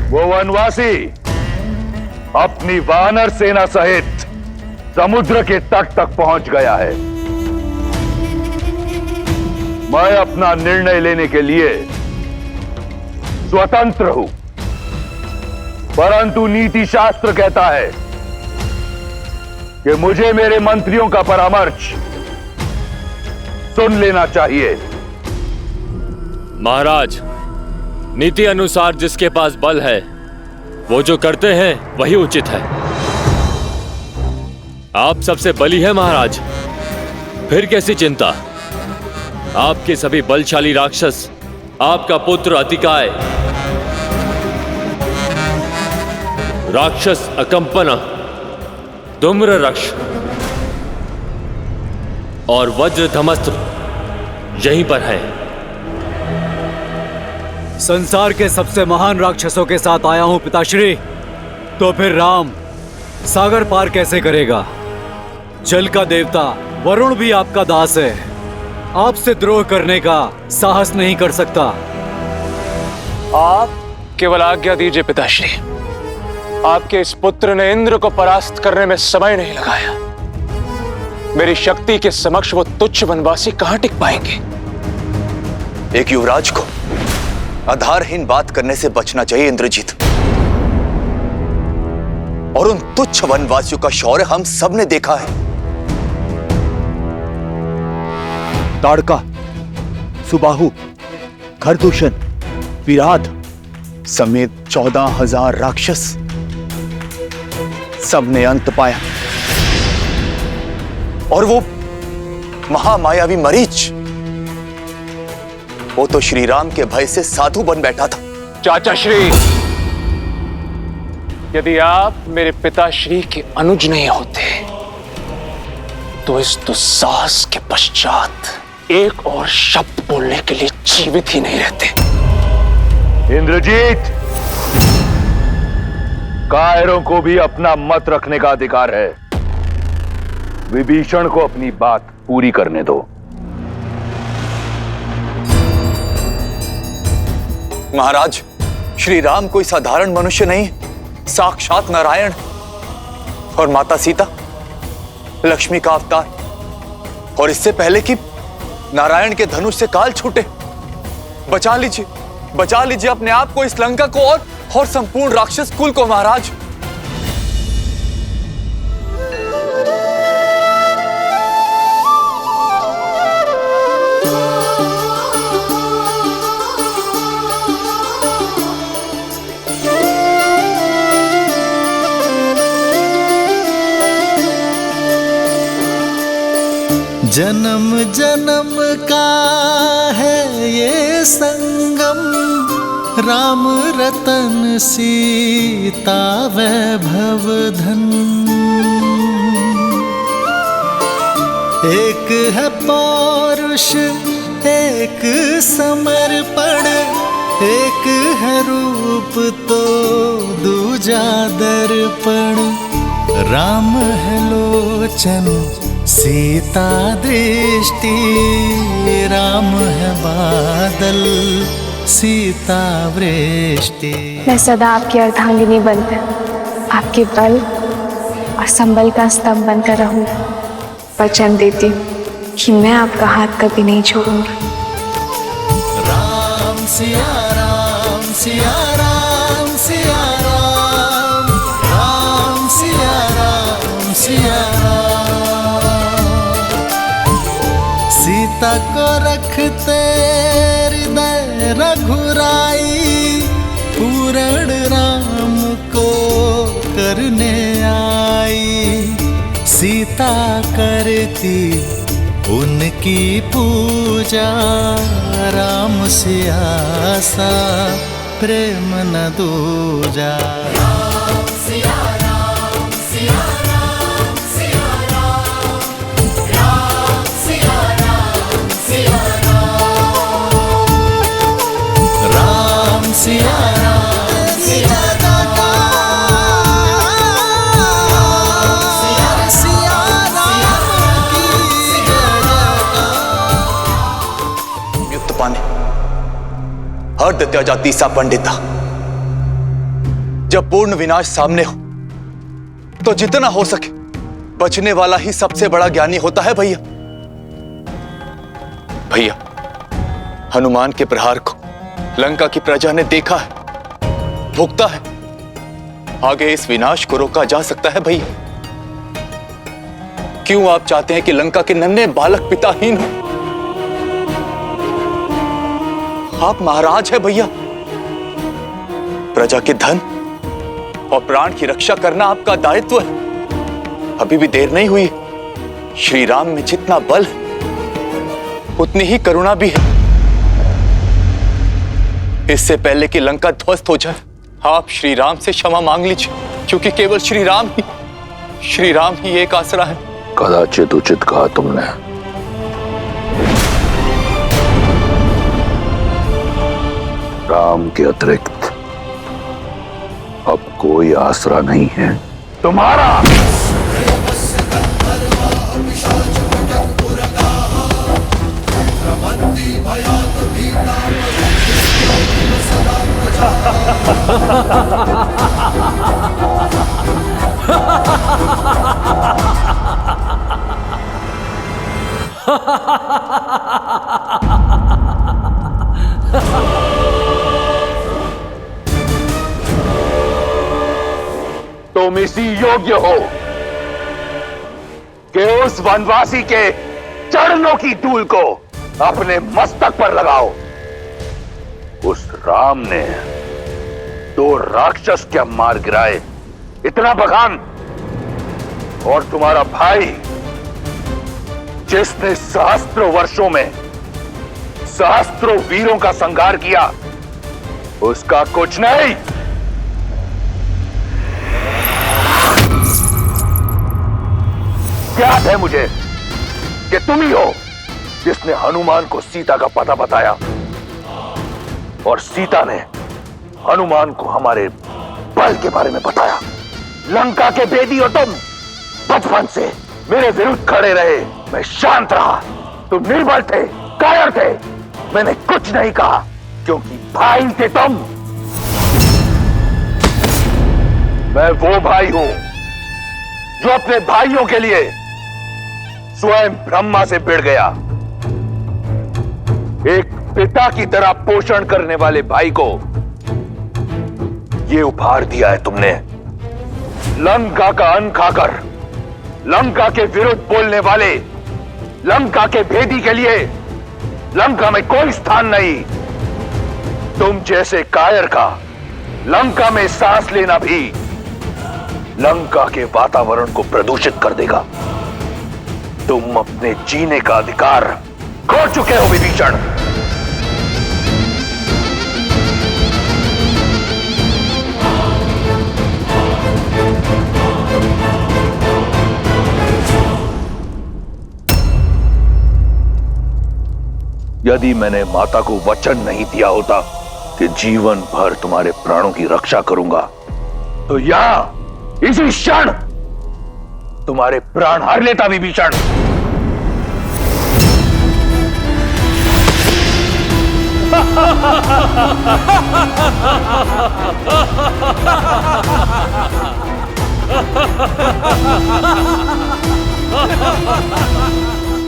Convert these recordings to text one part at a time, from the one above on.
वो वनवासी अपनी वानर सेना सहित समुद्र के तट तक पहुंच गया है। मैं अपना निर्णय लेने के लिए स्वतंत्र हूं, परंतु नीति शास्त्र कहता है कि मुझे मेरे मंत्रियों का परामर्श सुन लेना चाहिए। महाराज, नीति अनुसार जिसके पास बल है वो जो करते हैं वही उचित है। आप सबसे बली है महाराज, फिर कैसी चिंता। आपके सभी बलशाली राक्षस, आपका पुत्र अतिकाय, राक्षस अकंपना, धूम्र रक्ष और वज्र धमस्त्र यहीं पर है। संसार के सबसे महान राक्षसों के साथ आया हूं पिताश्री, तो फिर राम सागर पार कैसे करेगा? जल का देवता वरुण भी आपका दास है, आपसे द्रोह करने का साहस नहीं कर सकता। आप केवल आज्ञा दीजिए पिताश्री। आपके इस पुत्र ने इंद्र को परास्त करने में समय नहीं लगाया। मेरी शक्ति के समक्ष वो तुच्छ वनवासी कहां टिक पाएंगे? एक युवराज को आधारहीन बात करने से बचना चाहिए इंद्रजीत। और उन तुच्छ वनवासियों का शौर्य हम सब ने देखा है। ताड़का, सुबाहु, खरदूषण, विराध समेत 14,000 राक्षस सबने अंत पाया। और वो महामायावी मरीच, वो तो श्री राम के भय से साधु बन बैठा था। चाचा श्री, यदि आप मेरे पिताश्री के अनुज नहीं होते तो इस दुस्साहस के पश्चात एक और शब्द बोलने के लिए जीवित ही नहीं रहते। इंद्रजीत, कायरों को भी अपना मत रखने का अधिकार है। विभीषण को अपनी बात पूरी करने दो। महाराज, श्री राम कोई साधारण मनुष्य नहीं, साक्षात नारायण और माता सीता लक्ष्मी का अवतार। और इससे पहले कि नारायण के धनुष से काल छूटे, बचा लीजिए अपने आप को, इस लंका को और संपूर्ण राक्षस कुल को। महाराज, जन्म जन्म का है ये संगम, राम रतन सीता वैभव धन। एक है पौरुष, एक समर्पण, एक है रूप तो दूजा दर्पण। राम है लोचन, सीता दृष्टि, राम है बादल, सीता वृष्टि। मैं सदा आपकी अर्धांगिनी बनकर, आपके बल और संबल का स्तंभ बनकर रहूंगी। वचन देती हूँ कि मैं आपका हाथ कभी नहीं छोड़ूंगी। राम सिया राम, सिया राम, सिया राम, राम सिया राम, सिया राम। सीता को रखते हृदय रघुराई, पूर्ण राम को करने आई। सीता करती उनकी पूजा, राम से आसा प्रेम न दूजा। राम सिया राम, सिया राम, सिया राम, राम सिया राम, सिया राम, राम सिया राम, सिया हर्द त्याजा तीसा पंडिता, जब पूर्ण विनाश सामने हो तो जितना हो सके बचने वाला ही सबसे बड़ा ज्ञानी होता है भैया। भैया, हनुमान के प्रहार को लंका की प्रजा ने देखा है, भुगता है। आगे इस विनाश को रोका जा सकता है भैया। क्यों आप चाहते हैं कि लंका के नन्हे बालक पिताहीन हो? आप महाराज हैं भैया। प्रजा के धन और प्राण की रक्षा करना आपका दायित्व है। अभी भी देर नहीं हुई। श्री राम में जितना बल है उतनी ही करुणा भी है। इससे पहले कि लंका ध्वस्त हो जाए, आप श्री राम से क्षमा मांग लीजिए, क्योंकि केवल श्री राम ही एक आसरा है। कदाचित उचित कहा तुमने। राम के अतिरिक्त अब कोई आसरा नहीं है तुम्हारा। तुम इसी योग्य हो कि उस वनवासी के चरणों की धूल को अपने मस्तक पर लगाओ। उस राम ने 2 राक्षस क्या मार गिराए, इतना बखान। और तुम्हारा भाई जिसने सहस्त्रों वर्षों में सहस्त्रों वीरों का संहार किया, उसका कुछ नहीं। याद है मुझे कि तुम ही हो जिसने हनुमान को सीता का पता बताया, और सीता ने हनुमान को हमारे बल के बारे में बताया। लंका के भेदी हो तुम। बचपन से मेरे विरुद्ध खड़े रहे, मैं शांत रहा। तुम निर्बल थे, कायर थे। मैंने कुछ नहीं कहा क्योंकि भाई थे तुम। मैं वो भाई हूं जो अपने भाइयों के लिए स्वयं ब्रह्मा से भिड़ गया। एक पिता की तरह पोषण करने वाले भाई को ये उपहार दिया है तुमने। लंका का अन्न खाकर लंका के विरुद्ध बोलने वाले लंका के भेदी के लिए लंका में कोई स्थान नहीं। तुम जैसे कायर का लंका में सांस लेना भी लंका के वातावरण को प्रदूषित कर देगा। तुम अपने जीने का अधिकार खो चुके हो विभीषण। यदि मैंने माता को वचन नहीं दिया होता कि जीवन भर तुम्हारे प्राणों की रक्षा करूंगा, तो यहां इसी क्षण तुम्हारे प्राण हर लेता विभीषण।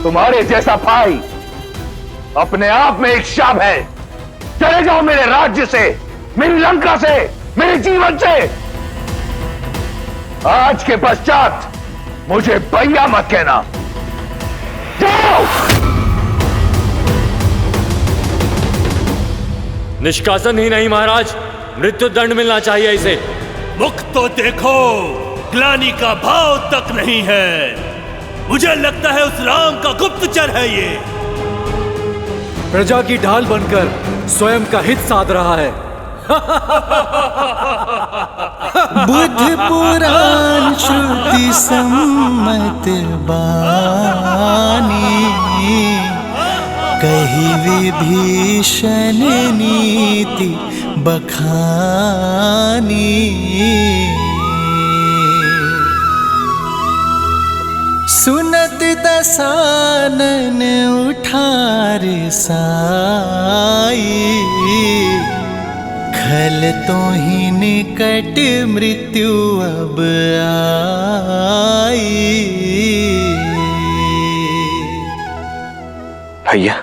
तुम्हारे जैसा भाई अपने आप में एक शाप है। चले जाओ मेरे राज्य से, मेरी लंका से, मेरे जीवन से। आज के पश्चात मुझे भैया मत कहना। जाओ। निष्कासन ही नहीं महाराज, मृत्यु दंड मिलना चाहिए इसे। मुख तो देखो, ग्लानि का भाव तक नहीं है। मुझे लगता है उस राम का गुप्तचर है ये। प्रजा की ढाल बनकर स्वयं का हित साध रहा है। बुद्ध पुराण श्रुति सम्मत बानी, कही विभीषण नीति बखानी। सुनत दसानन उठार साई, ढल तो ही निकट मृत्यु अब आई। भैया,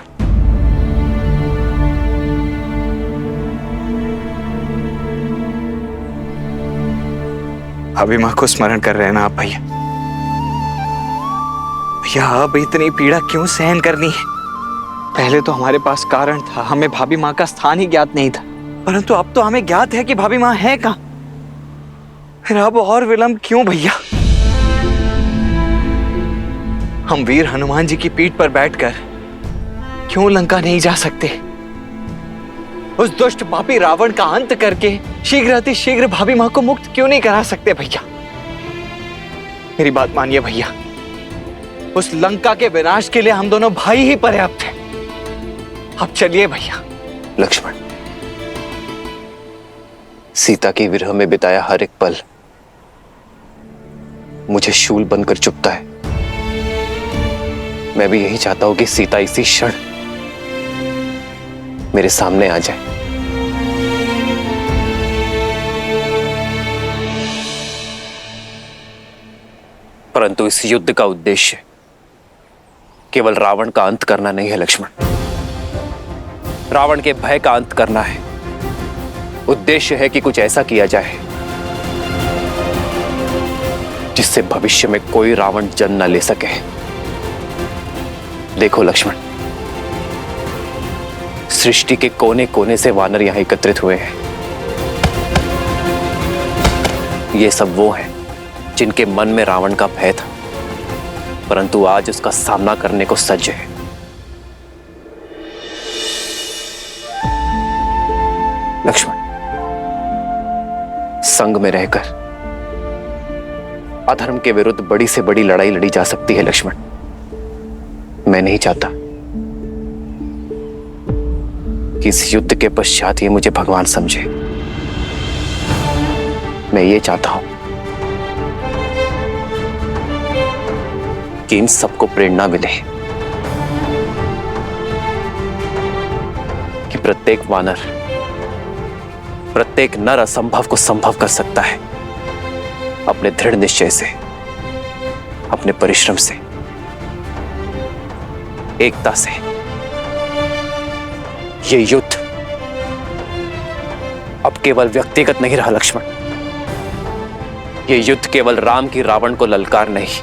अभी मां को स्मरण कर रहे हैं ना आप भैया? भैया अब इतनी पीड़ा क्यों सहन करनी है? पहले तो हमारे पास कारण था, हमें भाभी माँ का स्थान ही ज्ञात नहीं था, परंतु अब तो हमें ज्ञात है कि भाभी माँ है कहाँ। फिर अब और विलंब क्यों भैया? हम वीर हनुमान जी की पीठ पर बैठकर क्यों लंका नहीं जा सकते? उस दुष्ट पापी रावण का अंत करके शीघ्र अति शीघ्र भाभी माँ को मुक्त क्यों नहीं करा सकते भैया? मेरी बात मानिए भैया, उस लंका के विनाश के लिए हम दोनों भाई ही पर्याप्त हैं। अब चलिए भैया। लक्ष्मण, सीता के विरह में बिताया हर एक पल मुझे शूल बनकर चुभता है। मैं भी यही चाहता हूं कि सीता इसी क्षण मेरे सामने आ जाए। परंतु इस युद्ध का उद्देश्य केवल रावण का अंत करना नहीं है लक्ष्मण, रावण के भय का अंत करना है। उद्देश्य है कि कुछ ऐसा किया जाए जिससे भविष्य में कोई रावण जन्म न ले सके। देखो लक्ष्मण, सृष्टि के कोने कोने से वानर यहां एकत्रित हुए हैं। ये सब वो हैं जिनके मन में रावण का भय था, परंतु आज उसका सामना करने को सज्ज है। लक्ष्मण, संग में रहकर अधर्म के विरुद्ध बड़ी से बड़ी लड़ाई लड़ी जा सकती है लक्ष्मण। मैं नहीं चाहता कि इस युद्ध के पश्चात ये मुझे भगवान समझे। मैं ये चाहता हूं कि इन सबको प्रेरणा मिले कि प्रत्येक वानर, प्रत्येक नर असंभव को संभव कर सकता है अपने दृढ़ निश्चय से, अपने परिश्रम से, एकता से। ये युद्ध अब केवल व्यक्तिगत नहीं रहा लक्ष्मण, ये युद्ध केवल राम की रावण को ललकार नहीं,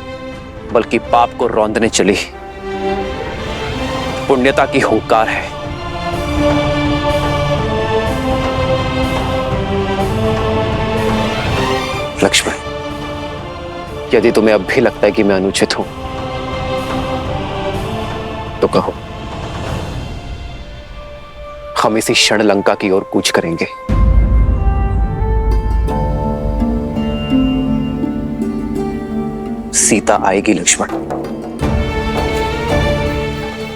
बल्कि पाप को रौंदने चली पुण्यता की हुंकार है। लक्ष्मण, यदि तुम्हें अब भी लगता है कि मैं अनुचित हूं तो कहो, हम इसी क्षण लंका की ओर कूच करेंगे। सीता आएगी लक्ष्मण,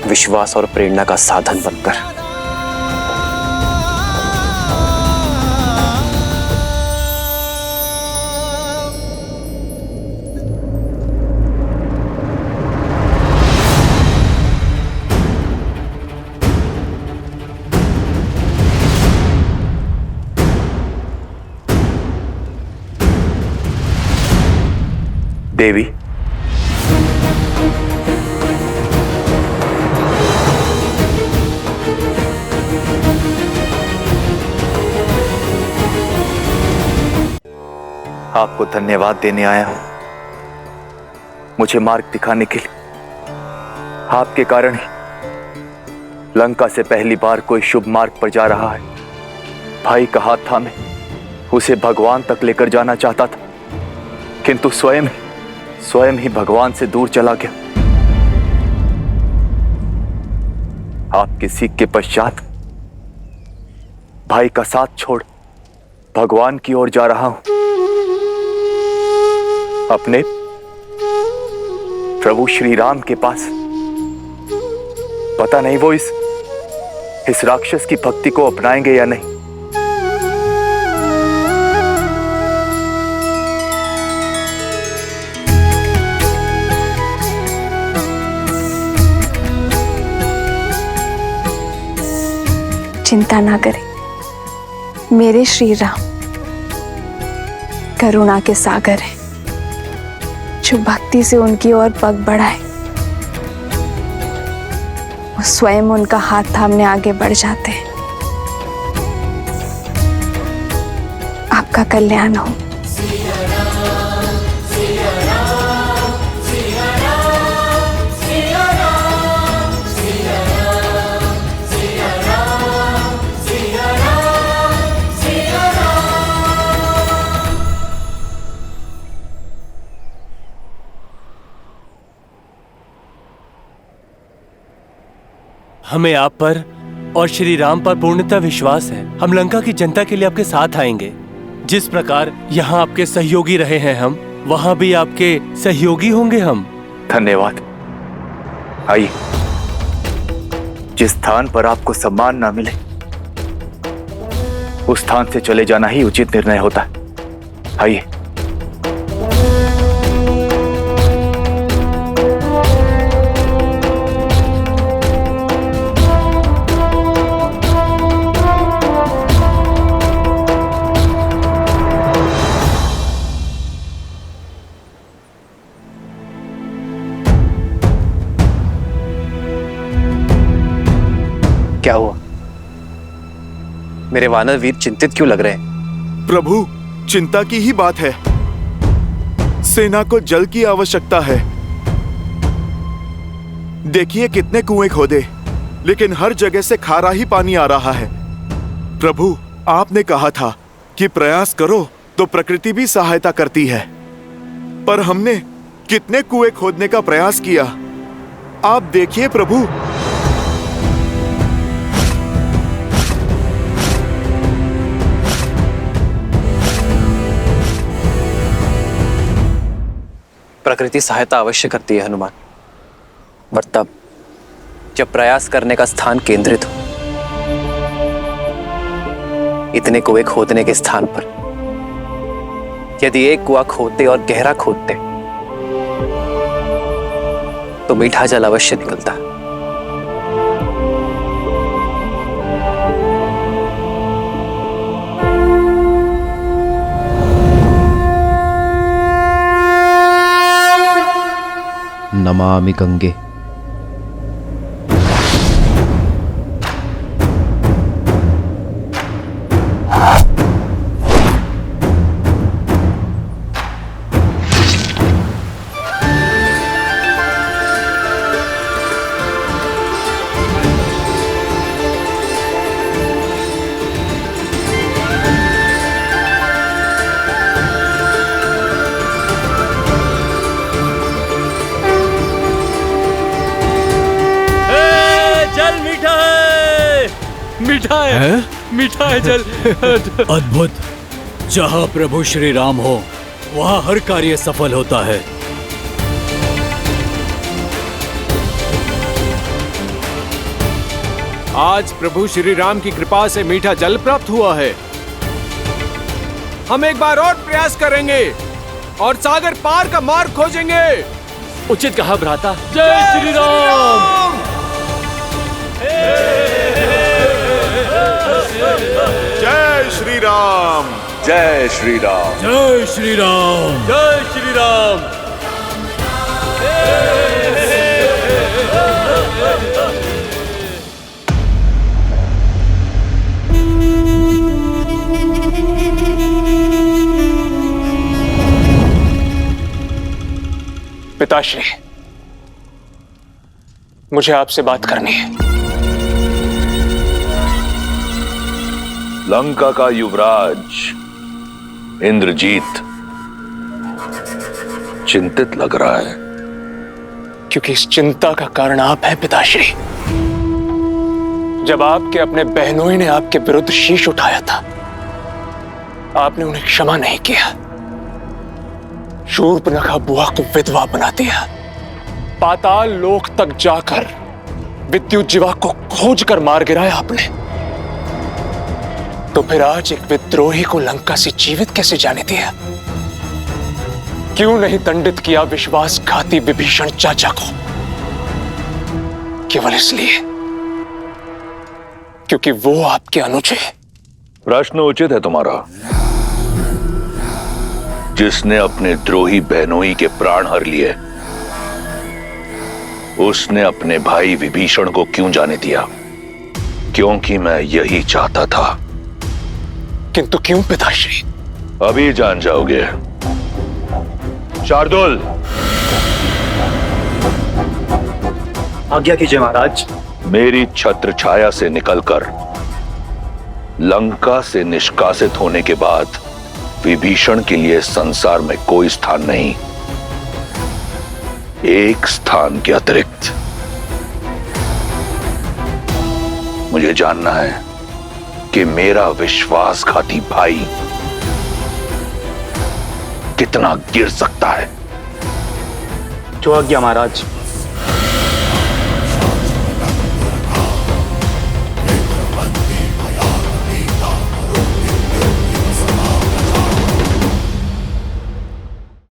विश्वास और प्रेरणा का साधन बनकर। देवी, आपको धन्यवाद देने आया हूं, मुझे मार्ग दिखाने के लिए। आपके कारण ही लंका से पहली बार कोई शुभ मार्ग पर जा रहा है। भाई का हाथ थामे उसे भगवान तक लेकर जाना चाहता था, किंतु स्वयं ही भगवान से दूर चला गया। आपके सीख के पश्चात भाई का साथ छोड़ भगवान की ओर जा रहा हूं, अपने प्रभु श्री राम के पास। पता नहीं वो इस राक्षस की भक्ति को अपनाएंगे या नहीं। चिंता ना करें, मेरे श्री राम करुणा के सागर है, जो भक्ति से उनकी ओर पग बढ़ाए वो स्वयं उनका हाथ थामने आगे बढ़ जाते हैं। आपका कल्याण हो। हमें आप पर और श्री राम पर पूर्णतः विश्वास है। हम लंका की जनता के लिए आपके साथ आएंगे। जिस प्रकार यहाँ आपके सहयोगी रहे हैं हम, वहाँ भी आपके सहयोगी होंगे हम। धन्यवाद। आइए, जिस स्थान पर आपको सम्मान ना मिले उस स्थान से चले जाना ही उचित निर्णय होता है। आइए। क्या हुआ? मेरे वानर वीर चिंतित क्यों लग रहे हैं? प्रभु, चिंता की ही बात है। सेना को जल की आवश्यकता है। देखिए कितने कुएं खोदे, लेकिन हर जगह से खारा ही पानी आ रहा है। प्रभु, आपने कहा था कि प्रयास करो तो प्रकृति भी सहायता करती है, पर हमने कितने कुएं खोदने का प्रयास किया। आप देखिए प्रभु। प्रकृति सहायता अवश्य करती है हनुमान, पर तब जब प्रयास करने का स्थान केंद्रित हो। इतने कुएं खोदने के स्थान पर यदि एक कुआं खोदते और गहरा खोदते तो मीठा जल अवश्य निकलता। नमामि गंगे। मीठा है जल। अद्भुत। जहाँ प्रभु श्री राम हो वहाँ हर कार्य सफल होता है। आज प्रभु श्री राम की कृपा से मीठा जल प्राप्त हुआ है। हम एक बार और प्रयास करेंगे और सागर पार का मार्ग खोजेंगे। उचित कहा भ्राता। जय श्री राम। जय श्री राम। जय श्री राम। जय श्री राम। जय श्री राम। पिताश्री, मुझे आपसे बात करनी है। लंका का युवराज इंद्रजीत चिंतित लग रहा है। क्योंकि इस चिंता का कारण आप हैं पिताश्री। जब आपके अपने बहनोई ने आपके विरुद्ध शीश उठाया था, आपने उन्हें क्षमा नहीं किया। शूर्पणखा बुआ को विधवा बना दिया। पाताल लोक तक जाकर विद्युत जीवा को खोज कर मार गिराया आपने। तो फिर आज एक विद्रोही को लंका से जीवित कैसे जाने दिया? क्यों नहीं दंडित किया विश्वासघाती विभीषण चाचा को? केवल इसलिए क्योंकि वो आपके अनुज है। प्रश्न उचित है तुम्हारा। जिसने अपने द्रोही बहनोई के प्राण हर लिए, उसने अपने भाई विभीषण को क्यों जाने दिया? क्योंकि मैं यही चाहता था। किंतु क्यों पिताश्री? अभी जान जाओगे। शार्दुल, आज्ञा कीजिए महाराज। मेरी छत्र छाया से निकलकर लंका से निष्कासित होने के बाद विभीषण के लिए संसार में कोई स्थान नहीं, एक स्थान के अतिरिक्त। मुझे जानना है कि मेरा विश्वासघाती भाई कितना गिर सकता है। जो आज्ञा महाराज।